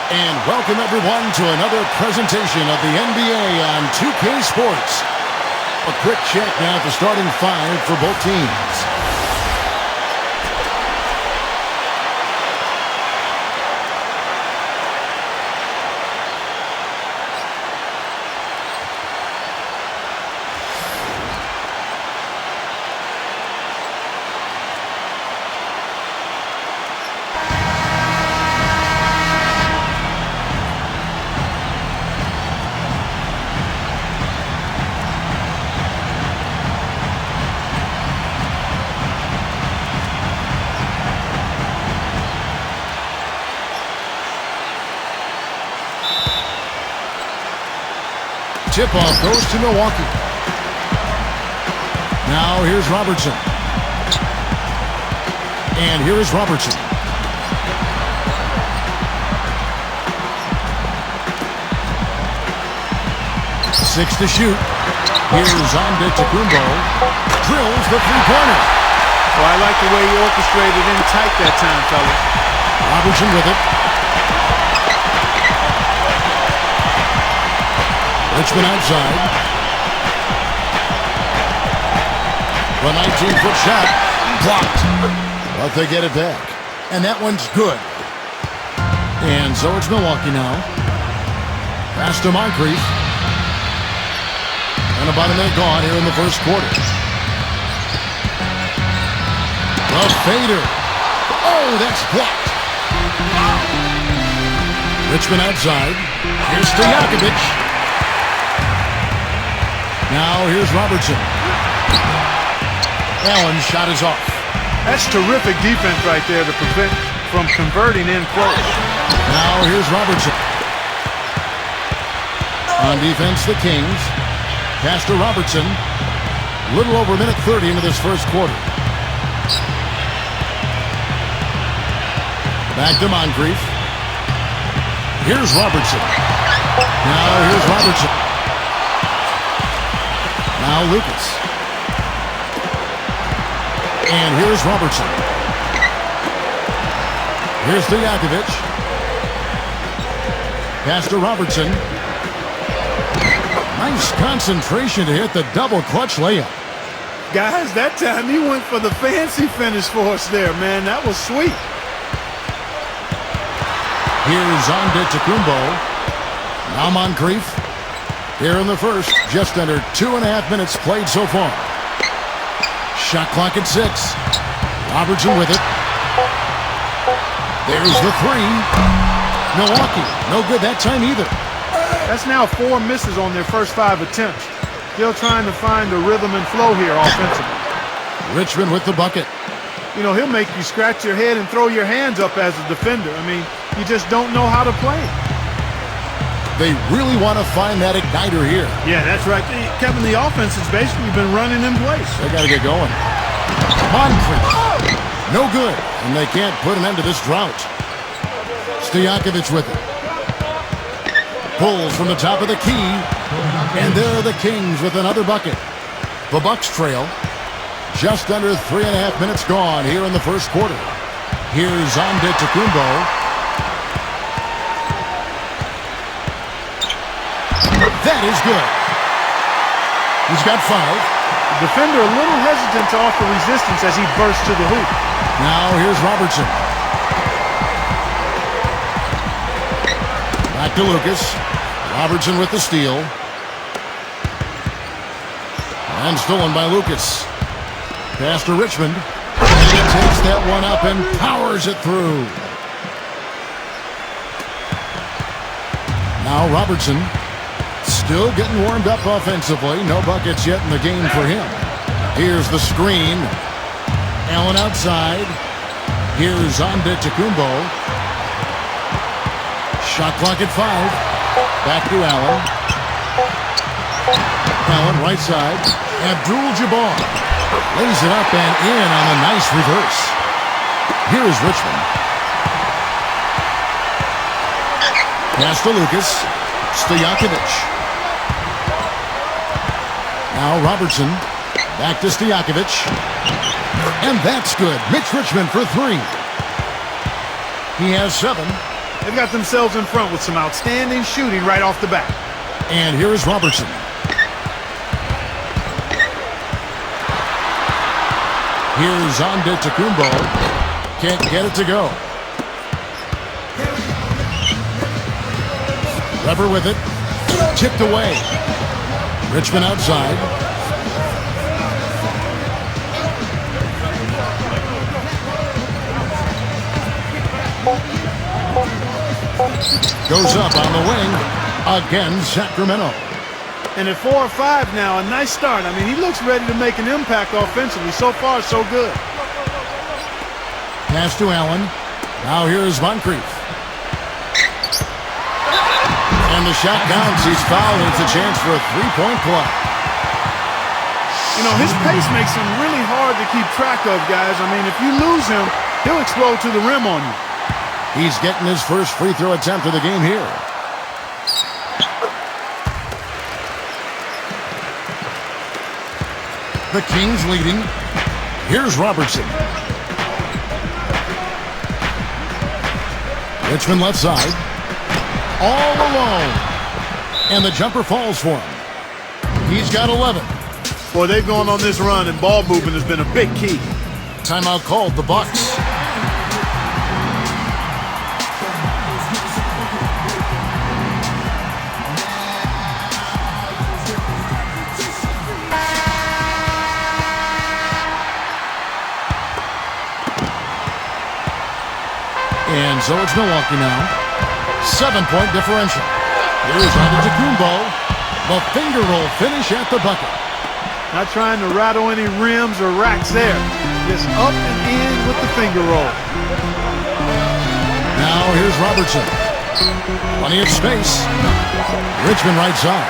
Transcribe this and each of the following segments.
And welcome everyone to another presentation of the NBA on 2K Sports. A quick check now at the starting five for both teams. Tip-off goes to Milwaukee. Now here's Robertson. And here is Robertson. Six to shoot. Here's NBA2K20. Drills the three-pointer. Well, I like the way he orchestrated in tight that time, fellas. Robertson with it. Richmond outside. The 19-foot shot blocked. But they get it back. And that one's good. And so it's Milwaukee now. Pass to Moncrief. And about a minute gone here in the first quarter. The fader. Oh, that's blocked. Richmond outside. Here's Stojakovic. Now here's Robertson. Allen's shot is off. That's terrific defense right there to prevent from converting in close. Now here's Robertson. On defense, the Kings. Pass to Robertson. A little over a minute 30 into this first quarter. Back to Moncrief. Here's Robertson. Now here's Robertson. Now Lucas. And here's Robertson. Here's Stojakovic. Pass to Robertson. Nice concentration to hit the double clutch layup. Guys, that time he went for the fancy finish for us there, man. That was sweet. Here's NBA2K20. Now Moncrief. Here in the first, just under 2.5 minutes played so far. Shot clock at 6. Robertson with it. There's the three. Milwaukee, no good that time either. That's now 4 misses on their first 5 attempts. Still trying to find the rhythm and flow here offensively. Richmond with the bucket. You know, he'll make you scratch your head and throw your hands up as a defender. I mean, you just don't know how to play it. They really want to find that igniter here. Yeah, that's right. Kevin, the offense has basically been running in place. They got to get going. Moncrief. No good. And they can't put an end to this drought. Stojakovic with it. Pulls from the top of the key. And there are the Kings with another bucket. The Bucks trail. Just under 3.5 minutes gone here in the first quarter. Here's NBA2K20. That is good. He's got 5. The defender a little hesitant to offer resistance as he bursts to the hoop. Now here's Robertson. Back to Lucas. Robertson with the steal. And stolen by Lucas. Pass to Richmond. And he takes that one up and powers it through. Now Robertson. Still getting warmed up offensively. No buckets yet in the game for him. Here's the screen. Allen outside. Here's NBA2K20. Shot clock at 5. Back to Allen. Allen right side. Abdul-Jabbar lays it up and in on a nice reverse. Here is Richmond. Pass to Lucas. Stojakovic. Now Robertson. Back to Stojakovic. And that's good. Mitch Richmond for 3. He has 7. They've got themselves in front with some outstanding shooting right off the bat. And here is Robertson. Here's Antetokounmpo. Can't get it to go. Weber with it. Tipped away. Richmond outside. Goes up on the wing. Again, Sacramento. And at 4 or 5 now, a nice start. I mean, he looks ready to make an impact offensively. So far, so good. Pass to Allen. Now here's Moncrief. And the shot counts. He's fouled. It's a chance for a three-point play. You know, his pace makes him really hard to keep track of, guys. I mean, if you lose him, he'll explode to the rim on you. He's getting his first free throw attempt of the game here. The Kings leading. Here's Robertson. Richmond left side. All alone. And the jumper falls for him. He's got 11. Boy, they've gone on this run, and ball movement has been a big key. Timeout called, the Bucks. And so it's Milwaukee now. 7-point differential. Here's Antetokounmpo. The finger roll finish at the bucket. Not trying to rattle any rims or racks there. Just up and in with the finger roll. Now here's Robertson. Plenty of space. Richmond right side.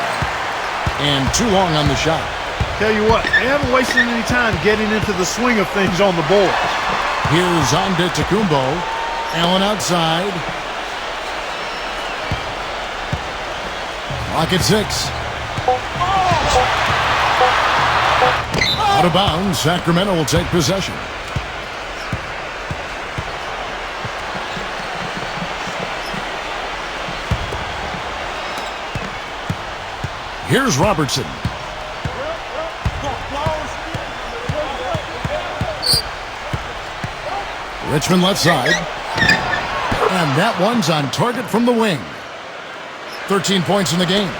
And too long on the shot. Tell you what, they haven't wasted any time getting into the swing of things on the boards. Here's Antetokounmpo. Allen outside. Clock at 6. Out of bounds, Sacramento will take possession. Here's Robertson. Richmond left side. And that one's on target from the wing. 13 points in the game.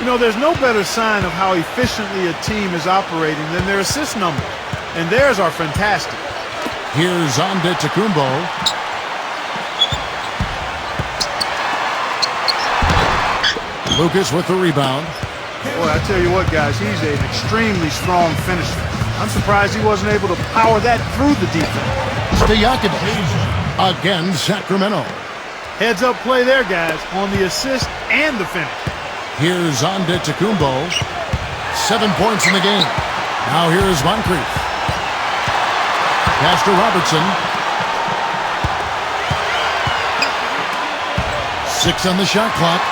You know, there's no better sign of how efficiently a team is operating than their assist numbers. And theirs are fantastic. Here's Antetokounmpo. Lucas with the rebound. Boy, I tell you what, guys, he's an extremely strong finisher. I'm surprised he wasn't able to power that through the defense. Stojakovic. Again, Sacramento. Heads-up play there, guys, on the assist and the finish. Here's Antetokounmpo. 7 points in the game. Now here's Moncrief. Pass to Robertson. 6 on the shot clock.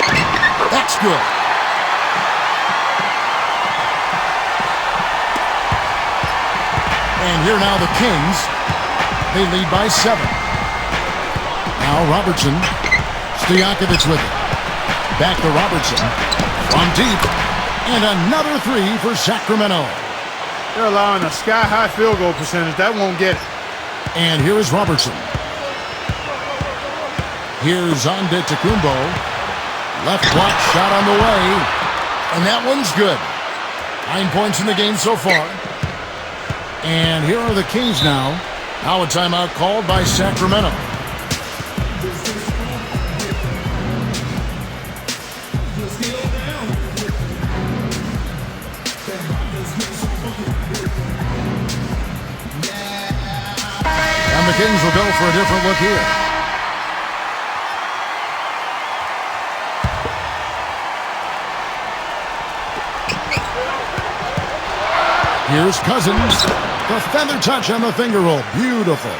That's good. And here now the Kings. They lead by 7. Now Robertson. Stojakovic with it. Back to Robertson. From deep. And another 3 for Sacramento. They're allowing a sky-high field goal percentage. That won't get it. And here is Robertson. Here's Antetokounmpo. Left block shot on the way. And that one's good. 9 points in the game so far. And here are the Kings now. Now a timeout called by Sacramento. And the Kings will go for a different look here. Here's Cousins. The feather touch on the finger roll. Beautiful.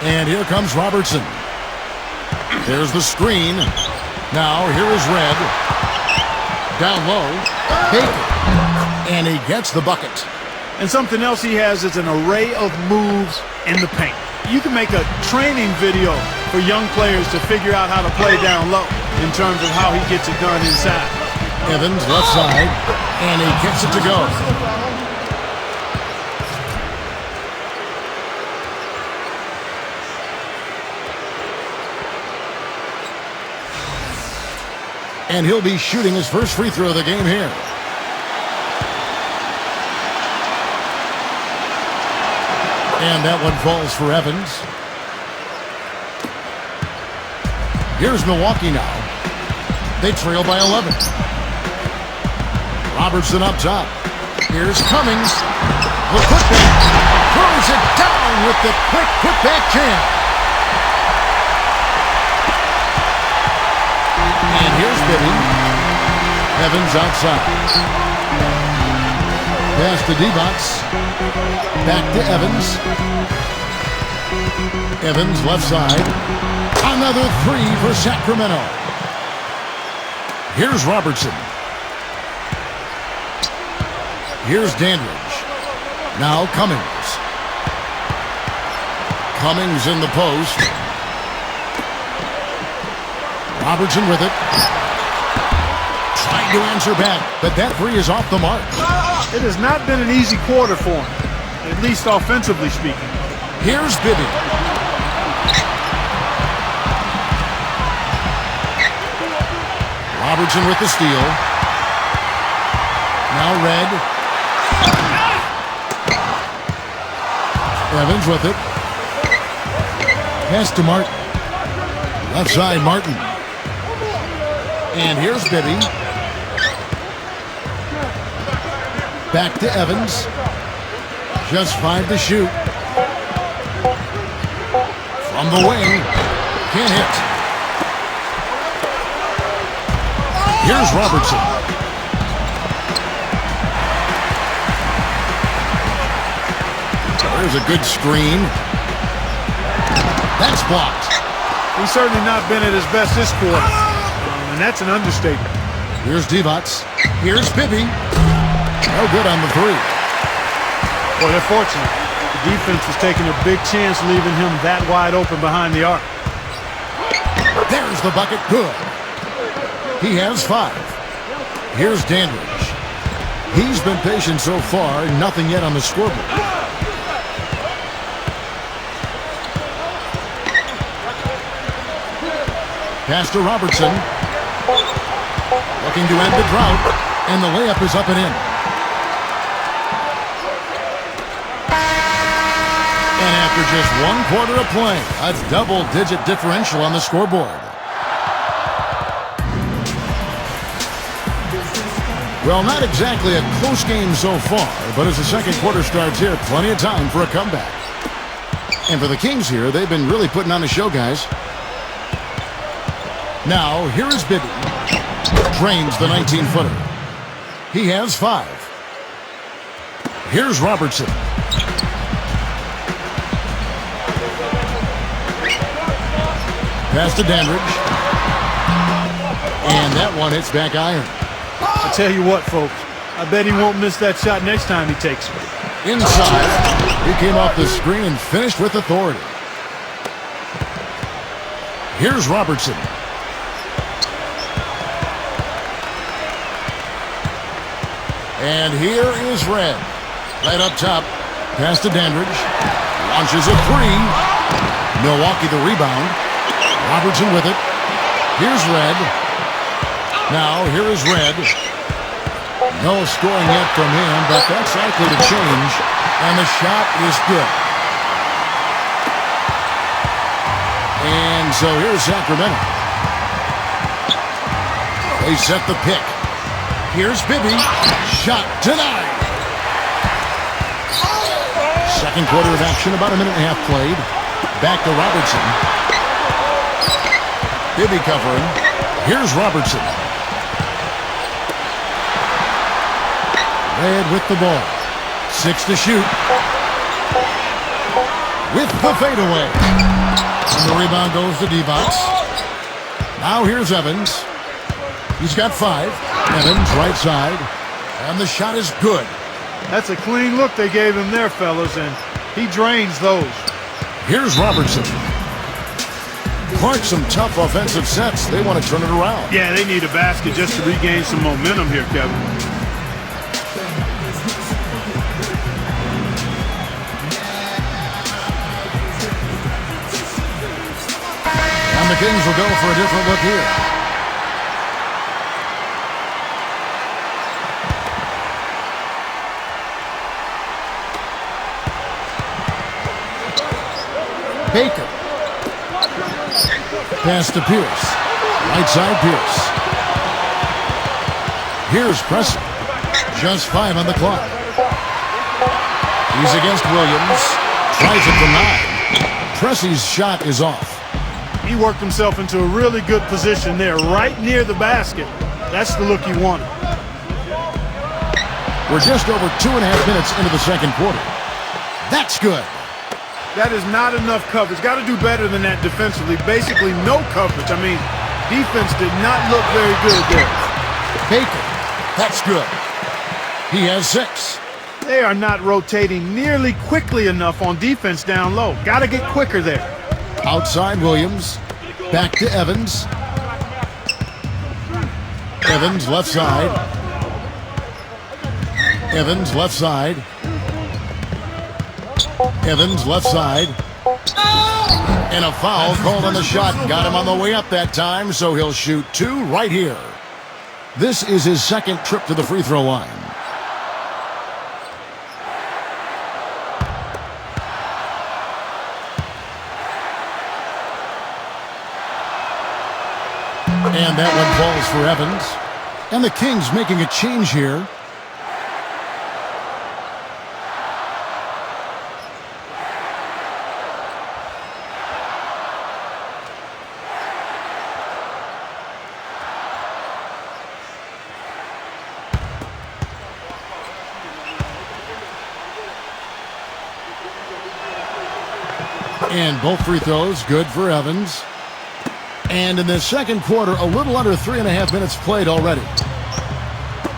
And here comes Robertson. There's the screen. Now here is Red. Down low. Baker. And he gets the bucket. And something else he has is an array of moves in the paint. You can make a training video for young players to figure out how to play down low in terms of how he gets it done inside. Evans left side, and he gets it to go. And he'll be shooting his first free throw of the game here. And that one falls for Evans. Here's Milwaukee now. They trail by 11. Robertson up top. Here's Cummings. The putback. Throws it down with the quick putback jam. And here's Bibby. Evans outside. Pass to D-Box. Back to Evans. Evans left side. Another three for Sacramento. Here's Robertson. Here's Dandridge. Now Cummings. Cummings in the post. Robertson with it. Trying to answer back, but that three is off the mark. It has not been an easy quarter for him, at least offensively speaking. Here's Bibby. Robertson with the steal. Now Red. Evans with it. Pass to Martin. Left side, Martin. And here's Bibby. Back to Evans. Just 5 to shoot. From the wing. Can't hit. Here's Robertson. There's a good screen. That's blocked. He's certainly not been at his best this quarter. And that's an understatement. Here's Divac. Here's Bibby. No good on the three. Well, they're fortunate. The defense was taking a big chance leaving him that wide open behind the arc. There's the bucket. Good. He has 5. Here's Dandridge. He's been patient so far. Nothing yet on the scoreboard. Pass to Robertson. Looking to end the drought. And the layup is up and in. And after just 1 quarter of play, a double-digit differential on the scoreboard. Well, not exactly a close game so far, but as the second quarter starts here, plenty of time for a comeback. And for the Kings here, they've been really putting on a show, guys. Now, here is Bibby. Drains the 19-footer. He has 5. Here's Robertson. Pass to Dandridge. And that one hits back iron. I tell you what, folks. I bet he won't miss that shot next time he takes it. Inside. He came off the screen and finished with authority. Here's Robertson. And here is Red. Right up top. Pass to Dandridge. Launches a three. Milwaukee the rebound. Robertson with it. Here's Red. Now, here is Red. No scoring yet from him, but that's likely to change. And the shot is good. And so here's Sacramento. They set the pick. Here's Bibby. Shot denied. Second quarter of action, about a minute and a half played. Back to Robertson. Bibby covering. Here's Robertson. Red with the ball. 6 to shoot. With the fadeaway. And the rebound goes to Divac. Now here's Evans. He's got 5. Evans right side. And the shot is good. That's a clean look they gave him there, fellas, and he drains those. Here's Robertson. Clark, some tough offensive sets. They want to turn it around. Yeah, they need a basket just to regain some momentum here, Kevin. And the Kings will go for a different look here. Baker. Pass to Pierce. Right side Pierce. Here's Preston. Just 5 on the clock. He's against Williams. Tries it from 9. Pressey's shot is off. He worked himself into a really good position there, right near the basket. That's the look he wanted. We're just over 2.5 minutes into the second quarter. That's good. That is not enough coverage. Got to do better than that defensively. Basically no coverage. I mean, defense did not look very good there. Baker. That's good. He has 6. They are not rotating nearly quickly enough on defense down low. Got to get quicker there. Outside Williams. Back to Evans. Evans left side. Evans left side. Evans left side. And a foul called on the shot. Got him on the way up that time, so he'll shoot 2 right here. This is his second trip to the free throw line. And that one falls for Evans. And the Kings making a change here. And both free throws good for Evans. And in the second quarter, a little under 3.5 minutes played already.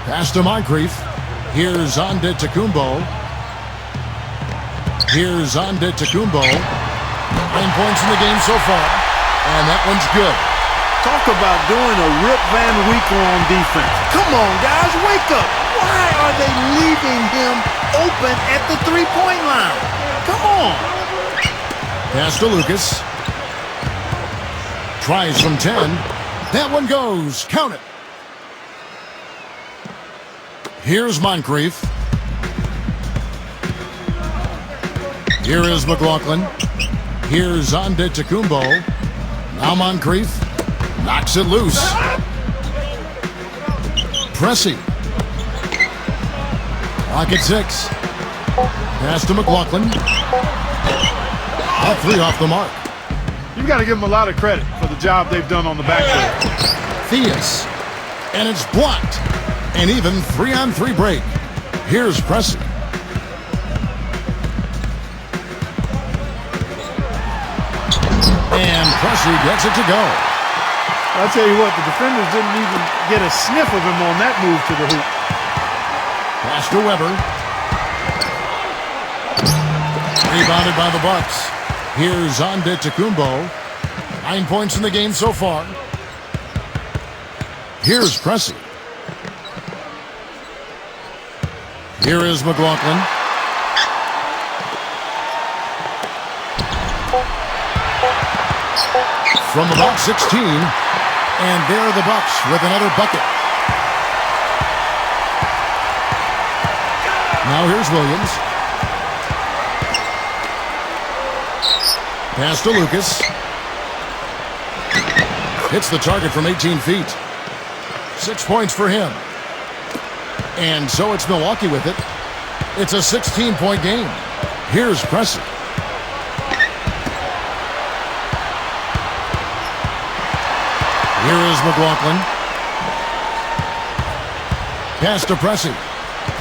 Pass to Moncrief. Here's Antetokounmpo. Here's Antetokounmpo. 9 points in the game so far. And that one's good. Talk about doing a Rip Van Winkle on defense. Come on, guys, wake up. Why are they leaving him open at the three-point line? Come on. Pass to Lucas. Tries from 10. That one goes. Count it. Here's Moncrief. Here is McLaughlin. Here's Antetokounmpo. Now Moncrief. Knocks it loose. Pressey. Clock at 6. Pass to McLaughlin. All 3 off the mark. You've got to give them a lot of credit for the job they've done on the backcourt. Theus. And it's blocked. And even 3-on-3 break. Here's Pressey. And Pressey gets it to go. I'll tell you what, the defenders didn't even get a sniff of him on that move to the hoop. Pass to Weber. Rebounded by the Bucks. Here's Antetokounmpo. 9 points in the game so far. Here's Pressey. Here is McLaughlin. From about 16. And there are the Bucks with another bucket. Now here's Williams. Pass to Lucas. Hits the target from 18 feet. 6 points for him. And so it's Milwaukee with it. It's a 16-point game. Here's Pressey. Here is McLaughlin. Pass to Pressey.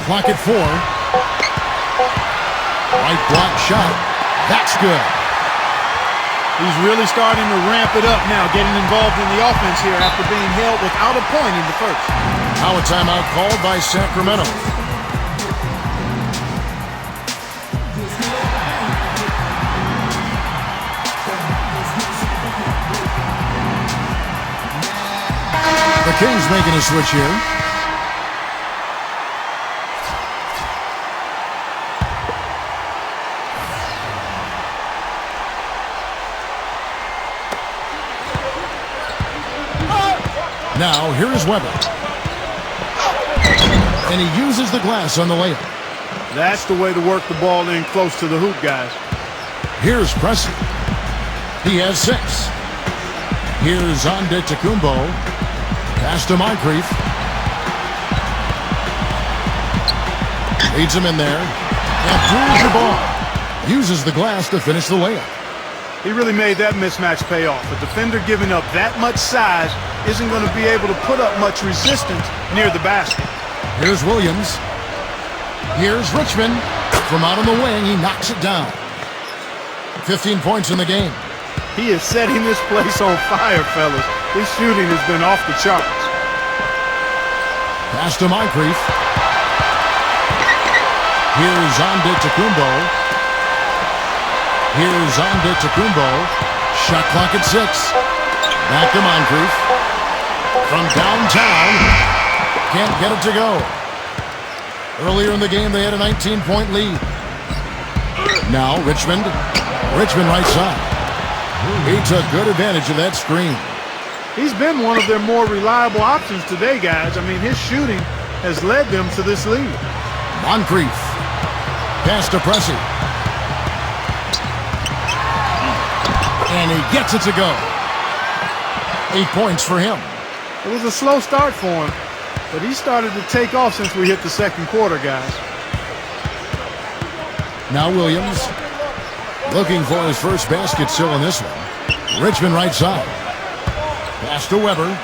Clock at 4. Right block shot. That's good. He's really starting to ramp it up now, getting involved in the offense here after being held without a point in the first. Now a timeout called by Sacramento. the Kings making a switch here. Now, here is Weber. And he uses the glass on the layup. That's the way to work the ball in close to the hoop, guys. Here's Pressey. He has 6. Here's Antetokounmpo. Pass to Moncrief. Leads him in there. Abdul-Jabbar uses the glass to finish the layup. He really made that mismatch pay off. A defender giving up that much size isn't going to be able to put up much resistance near the basket. Here's Williams. Here's Richmond. From out on the wing, he knocks it down. 15 points in the game. He is setting this place on fire, fellas. His shooting has been off the charts. Pass to Moncrief. Here's Antetokounmpo. Here's Antetokounmpo. Shot clock at 6. Back to Moncrief. From downtown. Can't get it to go. Earlier in the game, they had a 19-point lead. Now, Richmond. Richmond right side. He took good advantage of that screen. He's been one of their more reliable options today, guys. I mean, his shooting has led them to this lead. Moncrief. Pass to Pressey. And he gets it to go. 8 points for him. It was a slow start for him, but he started to take off since we hit the second quarter, guys. Now Williams. Looking for his first basket still in this one. Richmond right side. Pass to Weber.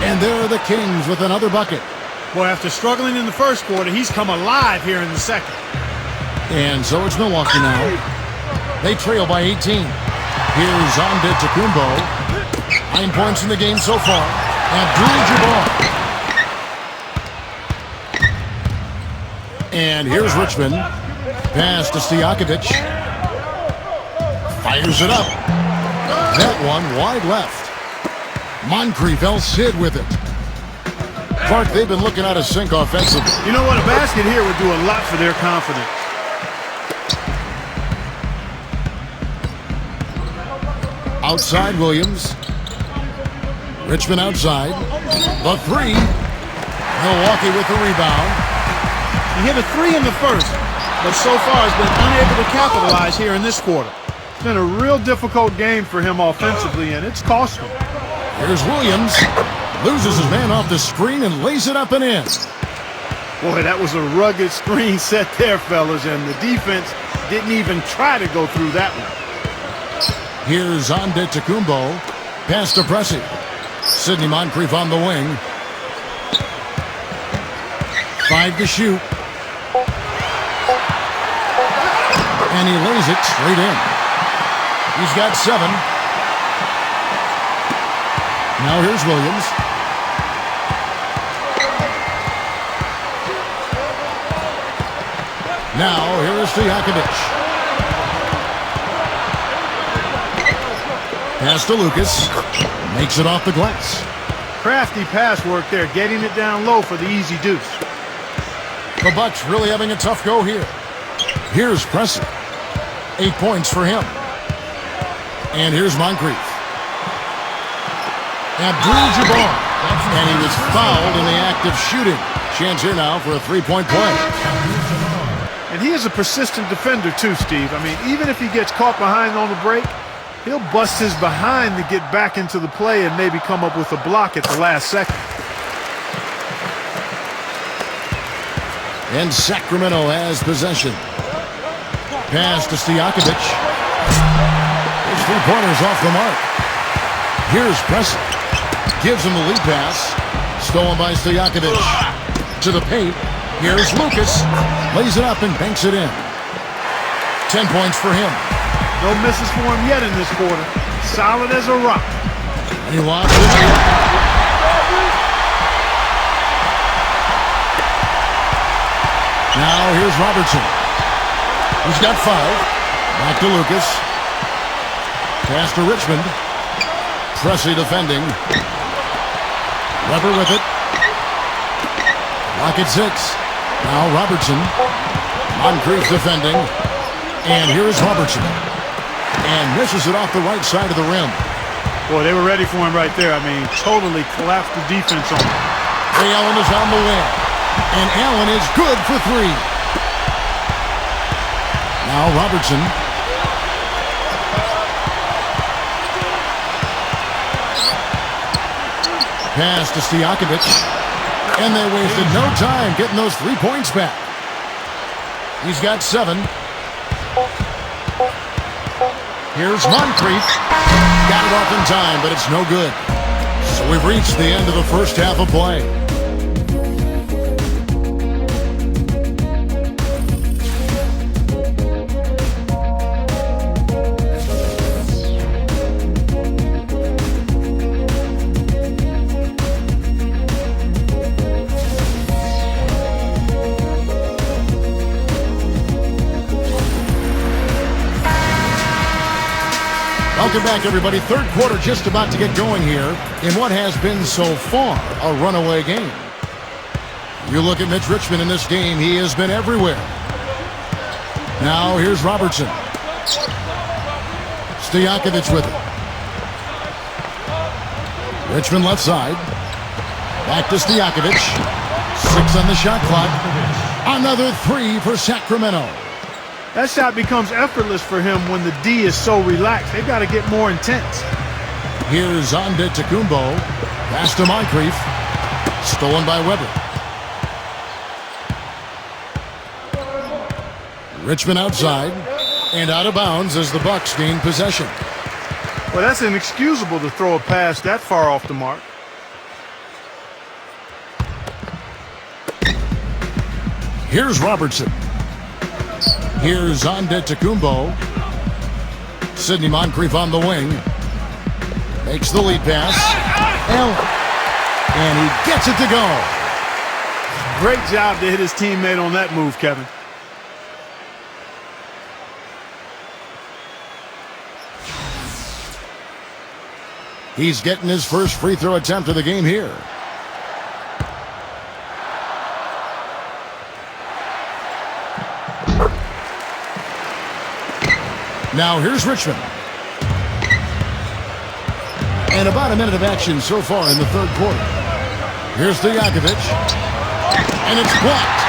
And there are the Kings with another bucket. Boy, after struggling in the first quarter, he's come alive here in the second. And so it's Milwaukee now. They trail by 18. Here's Antetokounmpo. 9 points in the game so far. Abdul-Jabbar. And here's Richmond. Pass to Stojakovic. Fires it up. That one wide left. Moncrief El Cid with it. Clark, they've been looking out of sync offensively. You know what? A basket here would do a lot for their confidence. Outside Williams. Richmond outside. The 3. Milwaukee with the rebound. He hit a 3 in the first, but so far has been unable to capitalize here in this quarter. It's been a real difficult game for him offensively, and it's cost him. Here's Williams. Loses his man off the screen and lays it up and in. Boy, that was a rugged screen set there, fellas, and the defense didn't even try to go through that one. Here's Antetokounmpo. Pass to Pressey. Sidney Moncrief on the wing. 5 to shoot. And he lays it straight in. He's got 7. Now here's Williams. Now here is Stojakovic. Pass to Lucas. Makes it off the glass. Crafty pass work there, getting it down low for the easy deuce. The Bucks really having a tough go here. Here's Pressey. 8 points for him. And here's Moncrief. Abdul-Jabbar. And he was fouled in the act of shooting. Chance here now for a 3-point play. And he is a persistent defender too, Steve. I mean, even if he gets caught behind on the break, he'll bust his behind to get back into the play and maybe come up with a block at the last second. And Sacramento has possession. Pass to Stojakovic. His 3-pointers off the mark. Here's Pressey. Gives him the lead pass. Stolen by Stojakovic. To the paint. Here's Lucas. Lays it up and banks it in. 10 points for him. No misses for him yet in this quarter. Solid as a rock. He lost it. Now here's Robertson. He's got 5. Back to Lucas. Pass to Richmond. Pressey defending. Weber with it. Lock at 6. Now Robertson. Moncrief defending. And here's Robertson. And misses it off the right side of the rim. Boy, they were ready for him right there. I mean, totally collapsed the defense on him. Ray Allen is on the wing. And Allen is good for 3. Now Robertson. Pass to Stojakovic. And they wasted no time getting those 3 points back. He's got 7. Here's Moncrief. Got it off in time, but it's no good. So we've reached the end of the first half of play. Welcome back, everybody. Third quarter just about to get going here in what has been so far a runaway game. You look at Mitch Richmond in this game, he has been everywhere. Now here's Robertson. Stojakovic with it. Richmond left side. Back to Stojakovic. 6 on the shot clock. Another 3 for Sacramento. That shot becomes effortless for him when the D is so relaxed. They've got to get more intense. Here's Antetokounmpo. Pass to Moncrief. Stolen by Weber. Richmond outside. And out of bounds as the Bucks gain possession. Well, that's inexcusable to throw a pass that far off the mark. Here's Robertson. Here's Antetokounmpo. Sidney Moncrief on the wing. Makes the lead pass. And he gets it to go. Great job to hit his teammate on that move, Kevin. He's getting his first free throw attempt of the game here. Now here's Richmond. And about a minute of action so far in the third quarter. Here's Stojakovic. And it's blocked.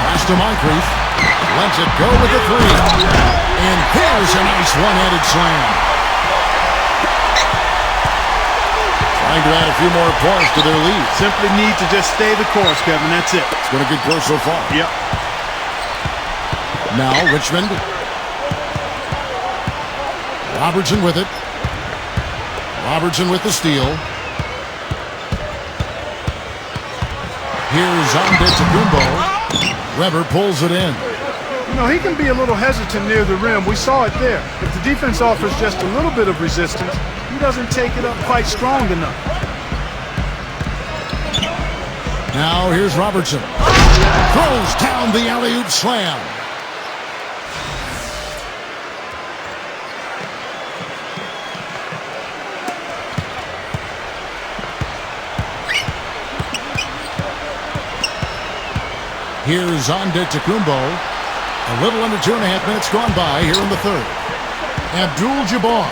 Pass to Moncrief. Lets it go with the 3. And there's a nice one-handed slam. Trying to add a few more points to their lead. Simply need to just stay the course, Kevin. That's it. It's been a good course so far. Yep. Now Richmond. Robertson with it. Robertson with the steal. Here's Antetokounmpo. Weber pulls it in. You know, he can be a little hesitant near the rim. We saw it there. If the defense offers just a little bit of resistance, he doesn't take it up quite strong enough. Now here's Robertson. Throws down the alley-oop slam. Here's Antetokounmpo. A little under 2.5 minutes gone by here in the third. Abdul-Jabbar.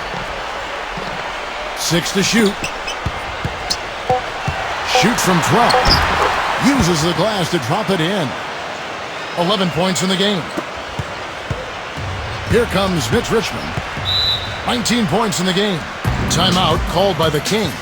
6 to shoot. Shoots from 12. Uses the glass to drop it in. 11 points in the game. Here comes Mitch Richmond. 19 points in the game. Timeout called by the Kings.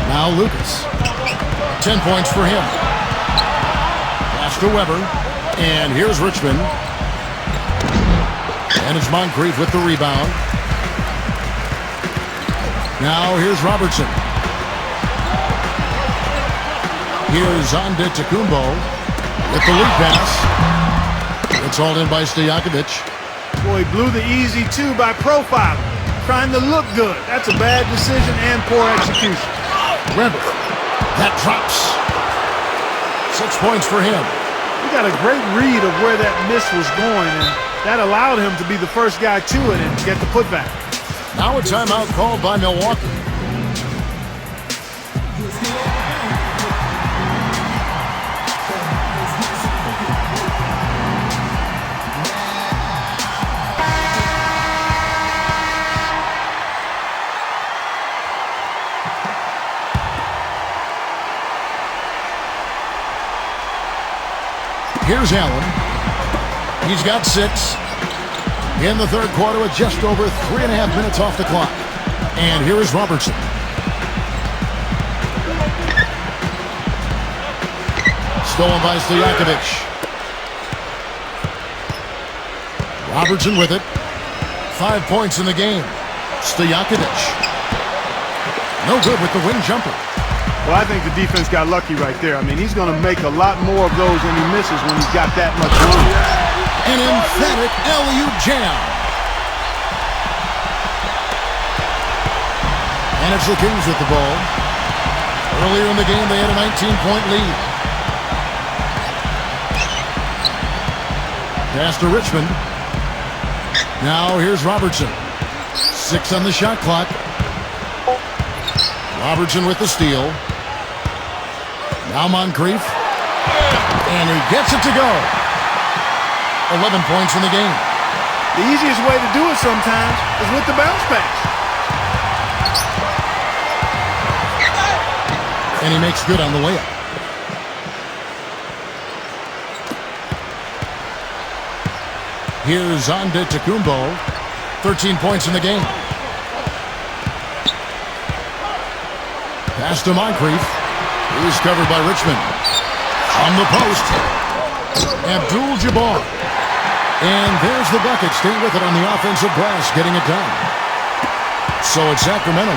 Now Lucas. 10 points for him. Pass to Weber. And here's Richmond. And it's Moncrief with the rebound. Now here's Robertson. Here's Antetokounmpo with the lead pass. It's hauled in by Stojakovic. Boy, he blew the easy two by profiling, trying to look good. That's a bad decision and poor execution. Webber. That drops. 6 points for him. He got a great read of where that miss was going, and that allowed him to be the first guy to it and get the putback. Now a timeout called by Milwaukee. Here's Allen. He's got 6 in the third quarter with just over 3.5 minutes off the clock. And here is Robertson. Stolen by Stojakovic. Robertson with it. 5 points in the game. Stojakovic. No good with the wing jumper. Well, I think the defense got lucky right there. I mean, he's going to make a lot more of those than he misses when he's got that much room. An emphatic alley-oop jam. And it's the Kings with the ball. Earlier in the game, they had a 19-point lead. Pass to Richmond. Now here's Robertson. 6 on the shot clock. Robertson with the steal. Now Moncrief. And he gets it to go. 11 points in the game. The easiest way to do it sometimes is with the bounce pass. And he makes good on the layup. Here's Antetokounmpo. 13 points in the game. Pass to Moncrief. He's covered by Richmond. On the post. Abdul-Jabbar. And there's the bucket. Staying with it on the offensive glass, getting it done. So it's Sacramento.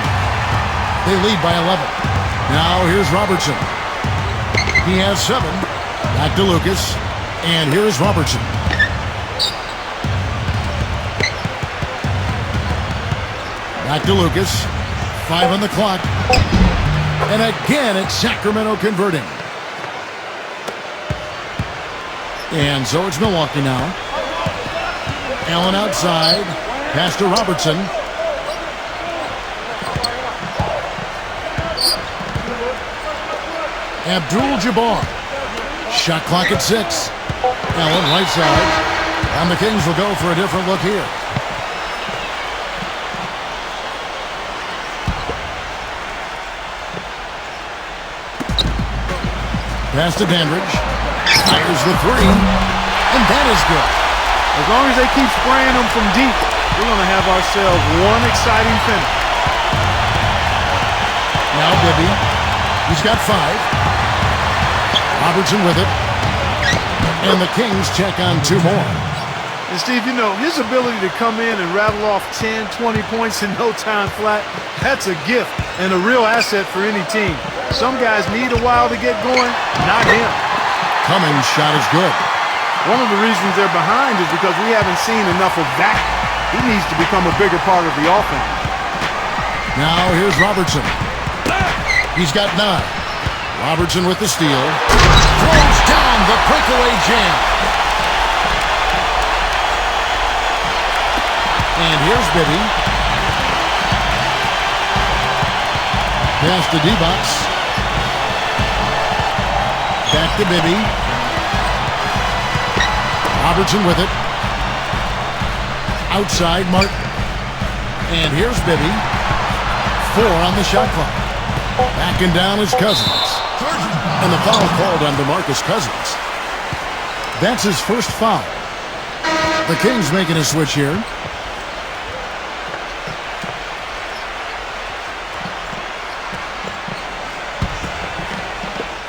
They lead by 11. Now here's Robertson. He has 7. Back to Lucas. And here's Robertson. Back to Lucas. 5 on the clock. And again, it's Sacramento converting. And so it's Milwaukee now. Allen outside. Pass to Robertson. Abdul-Jabbar. Shot clock at 6. Allen right side. And the Kings will go for a different look here. Pass to Dandridge. Fires the 3. And that is good. As long as they keep spraying them from deep, we're going to have ourselves one exciting finish. Now Bibby. He's got 5. Robertson with it. And the Kings check on 2 more. And Steve, you know, his ability to come in and rattle off 10, 20 points in no time flat, that's a gift and a real asset for any team. Some guys need a while to get going, not him. Cummings' shot is good. One of the reasons they're behind is because we haven't seen enough of that. He needs to become a bigger part of the offense. Now here's Robertson. He's got 9. Robertson with the steal. Throws down the breakaway jam. And here's Bibby. Pass to D-Box. Back to Bibby. Robertson with it. Outside Martin. And here's Bibby. 4 on the shot clock. Backing down is Cousins. And the foul called on DeMarcus Cousins. That's his first foul. The Kings making a switch here.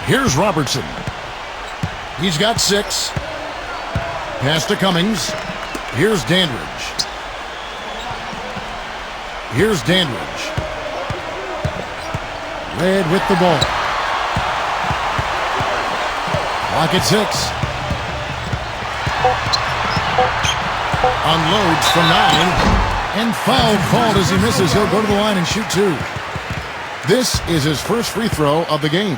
Here's Robertson. He's got 6. Pass to Cummings. Here's Dandridge. Here's Dandridge. Red with the ball. Clock at 6. Unloads from 9. And foul called as he misses. He'll go to the line and shoot 2. This is his first free throw of the game.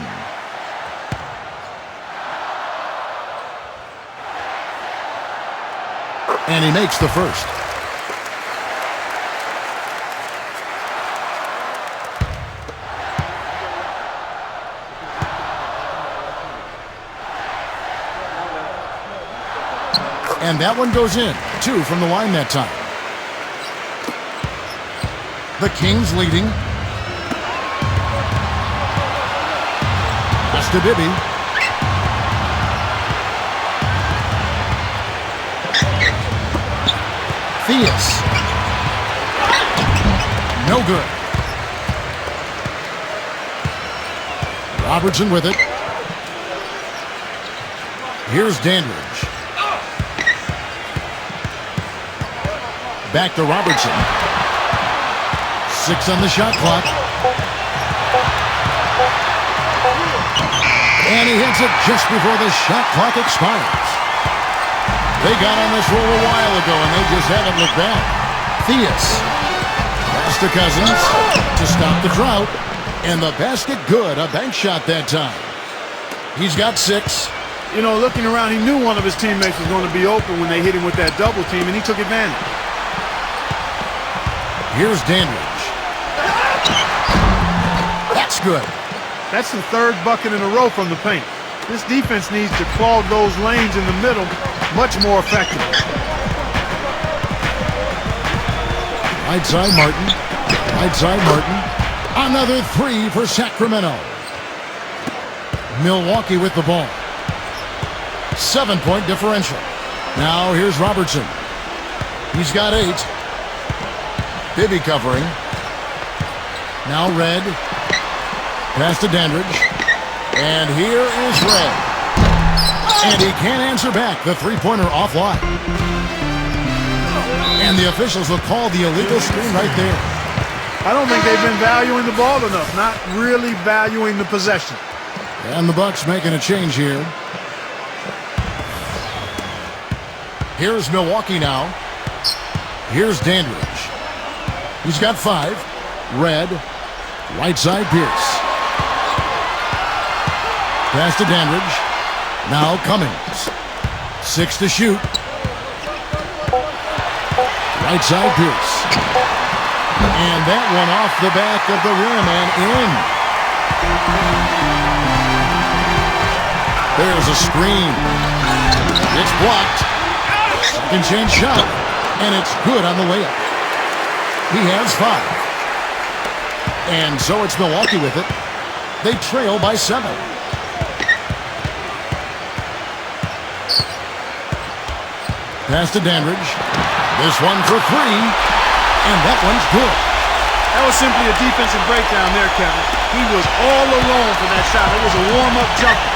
And he makes the first. And that one goes in. 2 from the line that time. The Kings leading. Pass to Bibby. Theus. No good. Robertson with it. Here's Dandridge. Back to Robertson. 6 on the shot clock. And he hits it just before the shot clock expires. They got on this roll a while ago, and they just haven't looked back. Theus. Pass to Cousins to stop the drought. And the basket good. A bank shot that time. He's got 6. You know, looking around, he knew one of his teammates was going to be open when they hit him with that double team, and he took advantage. Here's Dandridge. That's good. That's the 3rd bucket in a row from the paint. This defense needs to clog those lanes in the middle much more effectively. Right side Martin. Right side Martin. Another 3 for Sacramento. Milwaukee with the ball. 7-point differential. Now here's Robertson. He's got 8. Bibby covering. Now Red. Pass to Dandridge. And here is Red. And he can't answer back. The three-pointer offline. And the officials will call the illegal screen right there. I don't think they've been valuing the ball enough. Not really valuing the possession. And the Bucks making a change here. Here's Milwaukee now. Here's Dandridge. He's got 5. Red. Right side Pierce. Pass to Dandridge. Now Cummings. 6 to shoot. Right side Pierce. And that one off the back of the rim and in. There's a screen. It's blocked. Second chance shot. And it's good on the layup. He has 5. And so it's Milwaukee with it. They trail by 7. Pass to Dandridge. This one for 3. And that one's good. That was simply a defensive breakdown there, Kevin. He was all alone for that shot. It was a warm-up jumper.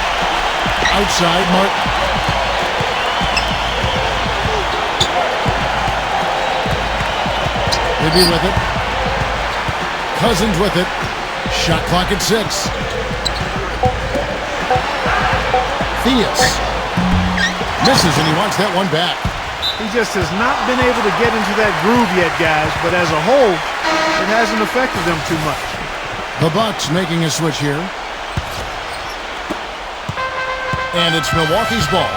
Outside Martin. Bibby with it. Cousins with it. Shot clock at 6. Theus. Misses, and he wants that one back. He just has not been able to get into that groove yet, guys. But as a whole, it hasn't affected them too much. The Bucks making a switch here. And it's Milwaukee's ball.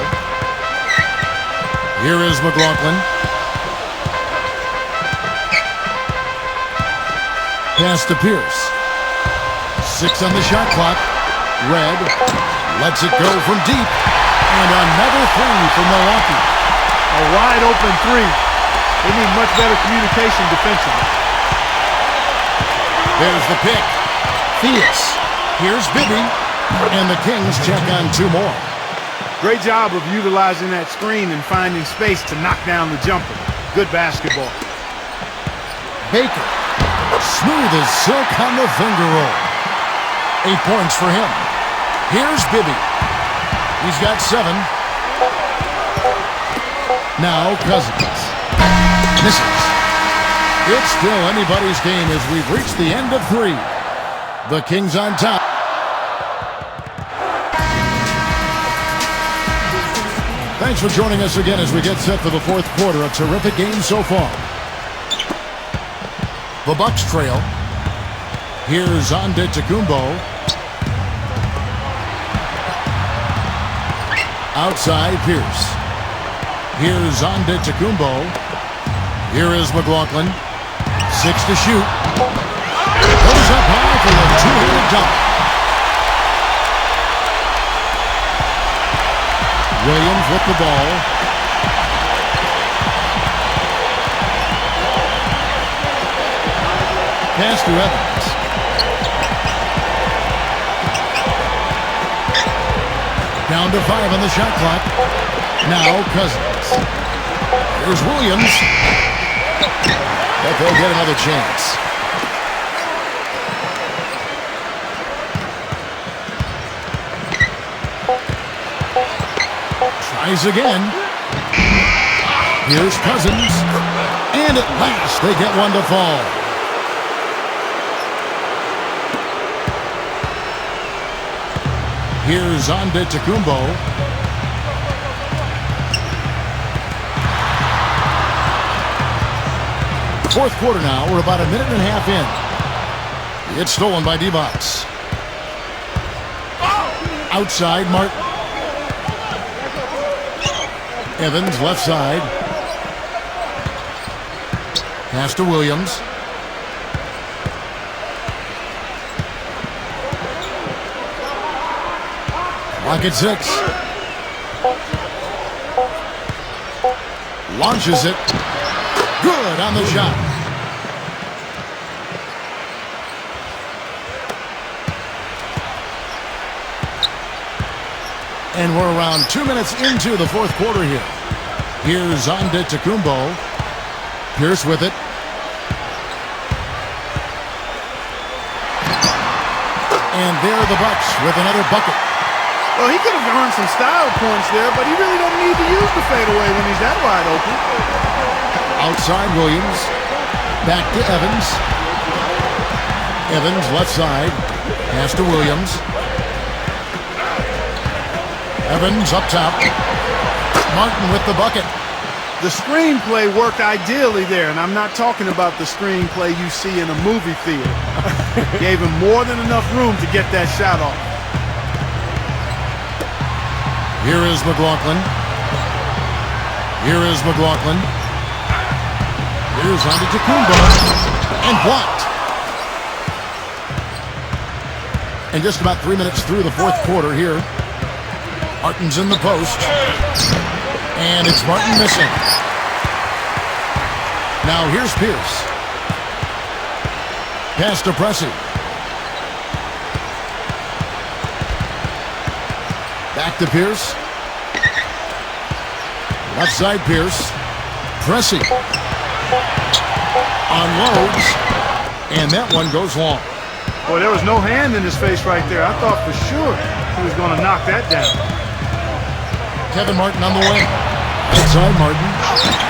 Here is McLaughlin. Pass to Pierce. 6 on the shot clock. Red lets it go from deep. And another 3 for Milwaukee. A wide open 3. They need much better communication defensively. There's the pick. Theus. Here's Bibby. And the Kings check on 2 more. Great job of utilizing that screen and finding space to knock down the jumper. Good basketball. Baker. Smooth as silk on the finger roll. 8 points for him. Here's Bibby. He's got 7. Now Cousins. Misses. It's still anybody's game as we've reached the end of 3. The Kings on top. Thanks for joining us again as we get set for the 4th quarter. A terrific game so far. The Bucks trail. Here's Antetokounmpo. Outside Pierce. Here's Antetokounmpo. Here is McLaughlin. 6 to shoot. Goes up high for the two-handed dunk. Williams with the ball. Pass to Evans. Down to 5 on the shot clock. Now Cousins. Here's Williams. But they'll get another chance. Tries again. Here's Cousins. And at last they get one to fall. Here's Antetokounmpo. Fourth quarter now. We're about a minute and a half in. It's stolen by D-Box. Outside Martin. Evans left side. Pass to Williams. Clock at 6. Launches it. Good on the shot. And we're around 2 minutes into the 4th quarter here. Here's Antetokounmpo. Pierce with it. And there are the Bucks with another bucket. Well, he could have earned some style points there, but he really doesn't need to use the fadeaway when he's that wide open. Outside Williams. Back to Evans. Evans left side. Pass to Williams. Evans up top. Martin with the bucket. The screenplay worked ideally there, and I'm not talking about the screenplay you see in a movie theater. Gave him more than enough room to get that shot off. Here is McLaughlin. Here is McLaughlin. Here's Antetokounmpo. And blocked. And just about 3 minutes through the 4th quarter here. Martin's in the post. And it's Martin missing. Now here's Pierce. Pass to Pressey. Back to Pierce. Left side Pierce. Pressey. Unloads. And that one goes long. Boy, there was no hand in his face right there. I thought for sure he was going to knock that down. Kevin Martin on the way. Outside Martin.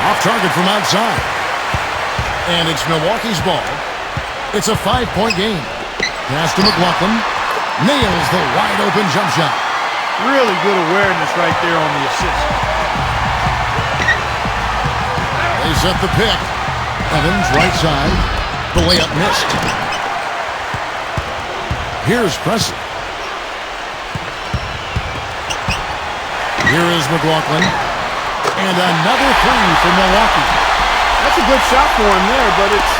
Off target from outside. And it's Milwaukee's ball. It's a 5-point game. Pass to McLaughlin. Nails the wide open jump shot. Really good awareness right there on the assist. They set the pick. Evans right side. The layup missed. Here's Pressey. Here is McLaughlin. And another three for Milwaukee. That's a good shot for him there, but it's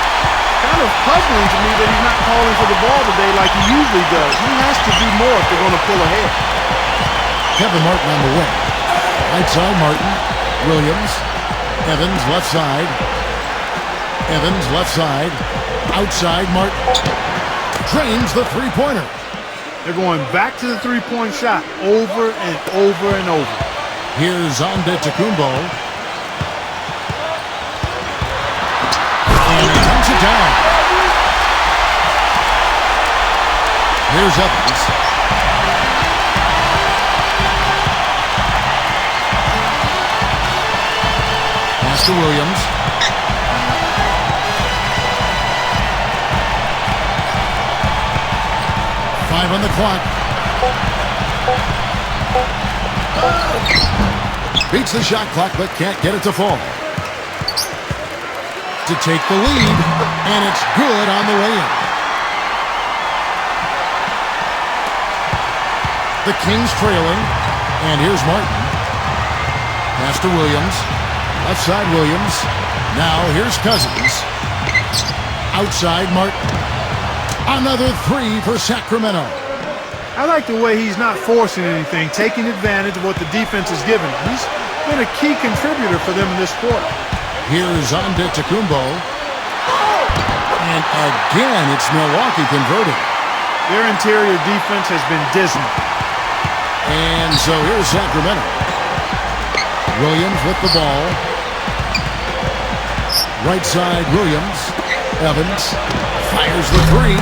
kind of puzzling to me that he's not calling for the ball today like he usually does. He has to do more if they're going to pull ahead. Kevin Martin on the wing. Right side Martin. Williams. Evans left side. Evans left side. Outside Martin. Drains the three-pointer. They're going back to the three-point shot over and over and over. Here's Antetokounmpo. And he knocks it down. Here's Evans. Pass to Williams. 5 on the clock. Beats the shot clock, but can't get it to fall. To take the lead, and it's good on the way in. The Kings trailing, and here's Martin. Pass to Williams. Left side Williams. Now here's Cousins. Outside Martin. Another 3 for Sacramento. I like the way he's not forcing anything, taking advantage of what the defense is giving him. He's been a key contributor for them in this quarter. Here's Antetokounmpo. And again, it's Milwaukee converting. Their interior defense has been dismal. And so here's Sacramento. Williams with the ball. Right side, Williams. Evans fires the 3.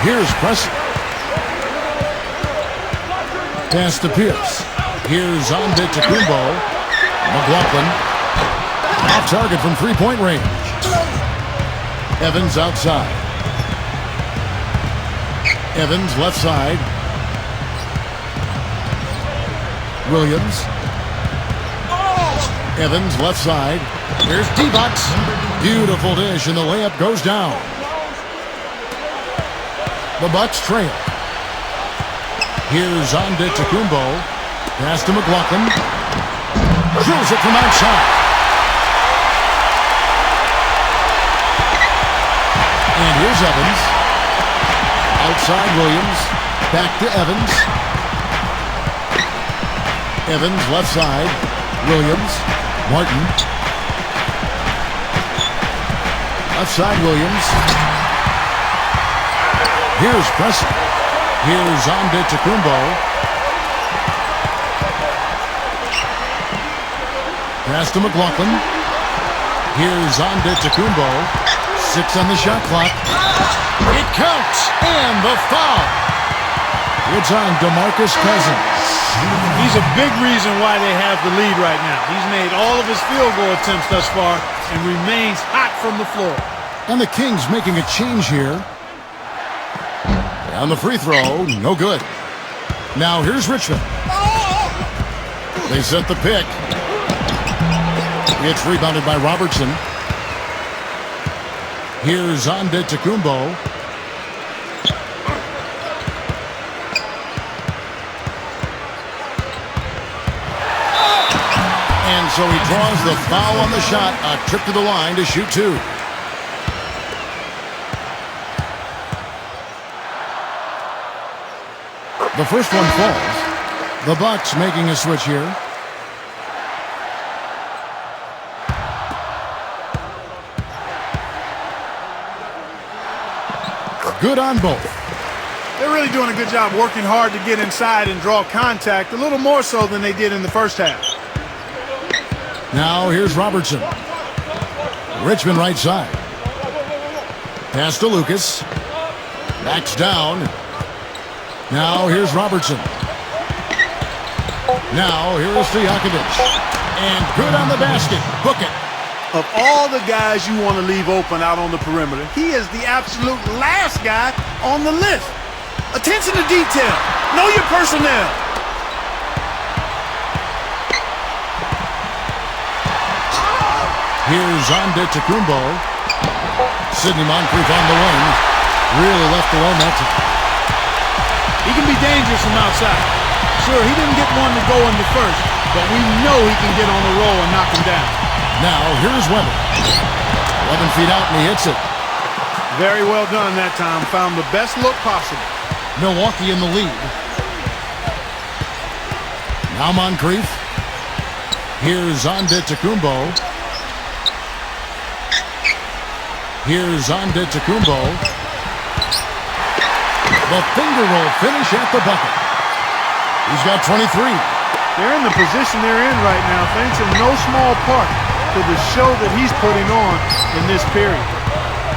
Here's Preston. Pass to Pierce. Here's Antetokounmpo. McLaughlin. Off target from three-point range. Evans outside. Evans left side. Williams. Evans left side. Here's D-Bucks. Beautiful dish, and the layup goes down. The Bucks trail. Here's Antetokounmpo. Pass to McLaughlin. Drills it from outside. And here's Evans. Outside Williams. Back to Evans. Evans left side. Williams. Martin. Left side Williams. Here's Preston. Here's Antetokounmpo. Pass to McLaughlin. Here's Antetokounmpo. 6 on the shot clock. It counts. And the foul. It's on DeMarcus Cousins. He's a big reason why they have the lead right now. He's made all of his field goal attempts thus far and remains hot from the floor. And the Kings making a change here. On the free throw, no good. Now here's Richmond. They set the pick. It's rebounded by Robertson. Here's Antetokounmpo. And so he draws the foul on the shot. A trip to the line to shoot 2. The first one falls. The Bucks making a switch here. Good on both. They're really doing a good job working hard to get inside and draw contact, a little more so than they did in the first half. Now here's Robertson. Richmond right side. Pass to Lucas. Backs down. Now here's Robertson. Now here's Stojakovic. And good on the basket. Book it. Of all the guys you want to leave open out on the perimeter, he is the absolute last guy on the list. Attention to detail. Know your personnel. Here's Antetokounmpo. Sidney Moncrief on the wing. Really left alone that time. He can be dangerous from outside. Sure, he didn't get one to go in the first, but we know he can get on the roll and knock him down. Now, here's Weber. 11 feet out, and he hits it. Very well done that time. Found the best look possible. Milwaukee in the lead. Now Moncrief. Here's Antetokounmpo. Here's Antetokounmpo. The finger roll finish at the bucket. He's got 23. They're in the position they're in right now, thanks in no small part to the show that he's putting on in this period.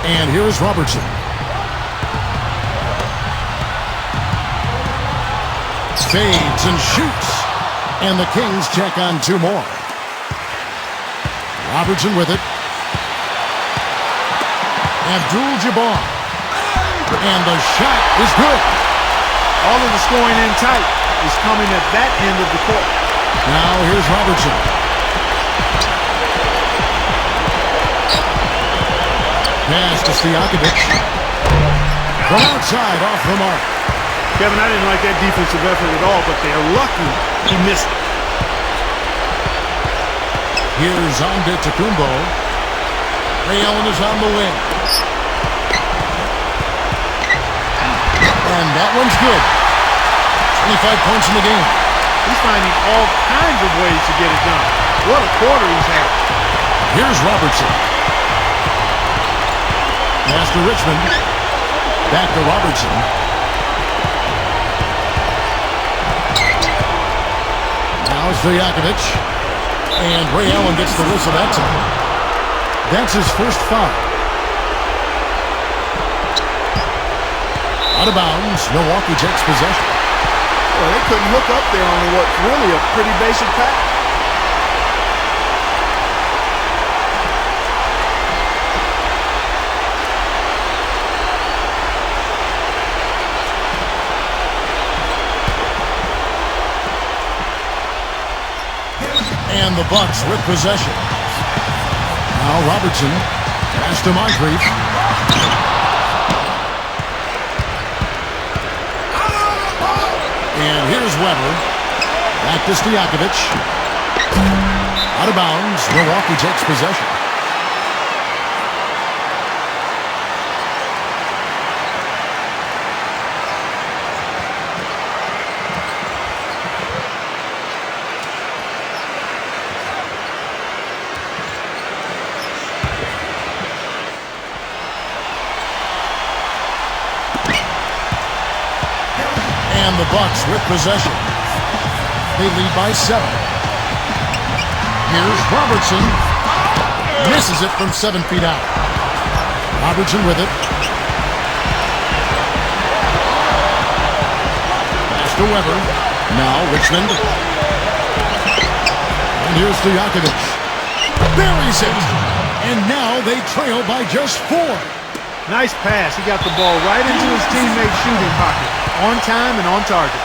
And here's Robertson. Fades and shoots. And the Kings check on 2 more. Robertson with it. Abdul-Jabbar. And the shot is good. All of the scoring in tight is coming at that end of the court. Now here's Robertson. Pass to Stojakovic. From outside, off the mark. Kevin, I didn't like that defensive effort at all, but they're lucky he missed it. Here's NBA2K20. Ray Allen is on the wing. And that one's good. 25 points in the game. He's finding all kinds of ways to get it done. What a quarter he's had. Here's Robertson. Pass to Richmond. Back to Robertson. Now Stojakovic. And Ray Allen gets the whistle that time. That's his first foul. Out of bounds. Milwaukee takes possession. Well, they couldn't hook up there on what's really a pretty basic pass. And the Bucks with possession. Now Robertson. Pass to Moncrief. And here's Weber. Back to Stojakovic. Out of bounds. Milwaukee takes possession. And the Bucks with possession. They lead by 7. Here's Robertson. Misses it from 7 feet out. Robertson with it. Pass to Weber. Now Richmond. And here's Stojakovic. Buries it. And now they trail by just 4. Nice pass. He got the ball right into his teammate's shooting pocket. On time and on target.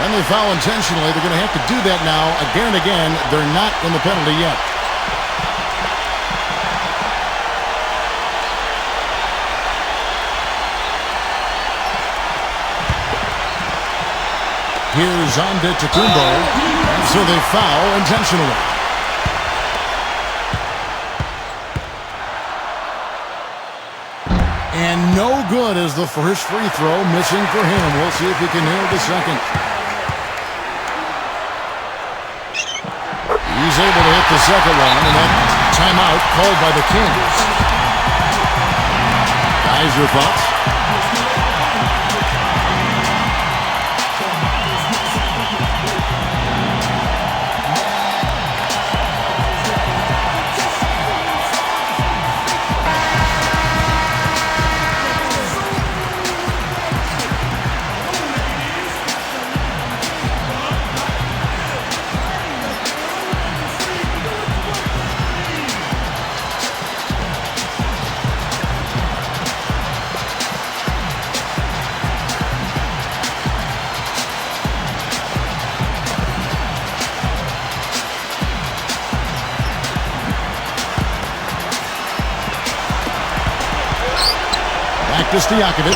And they foul intentionally. They're going to have to do that now again and again. They're not in the penalty yet. Here's NBA2K20. So they foul intentionally. And no good as the first free throw missing for him. We'll see if he can nail the second. He's able to hit the second one, and that timeout called by the Kings. Guys, your thoughts? To Stojakovic.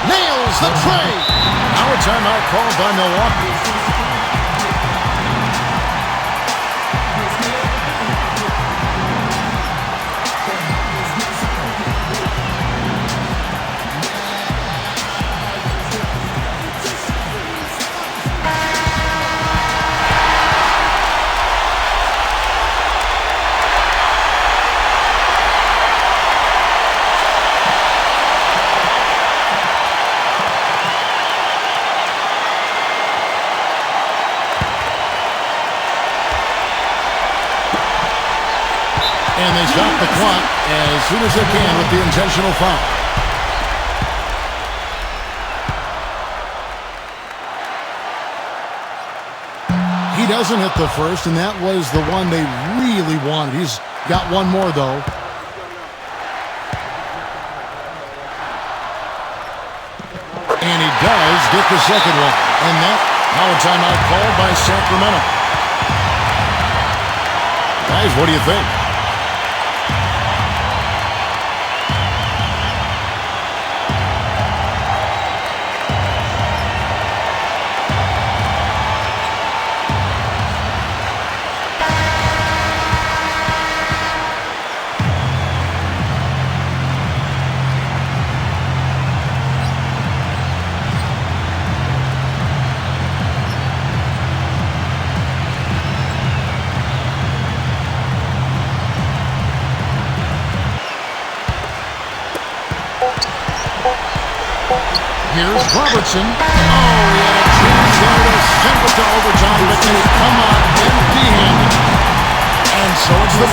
Nails the tray. Now a timeout called by Milwaukee. And they stop the clock as soon as they can with the intentional foul. He doesn't hit the first, and that was the one they really wanted. He's got one more, though. get the second one. And that, now a timeout called by Sacramento. Guys, what do you think? Here's Robertson. Oh, he had a chance there to send it to overtime, but they come out empty-handed. And so it's the...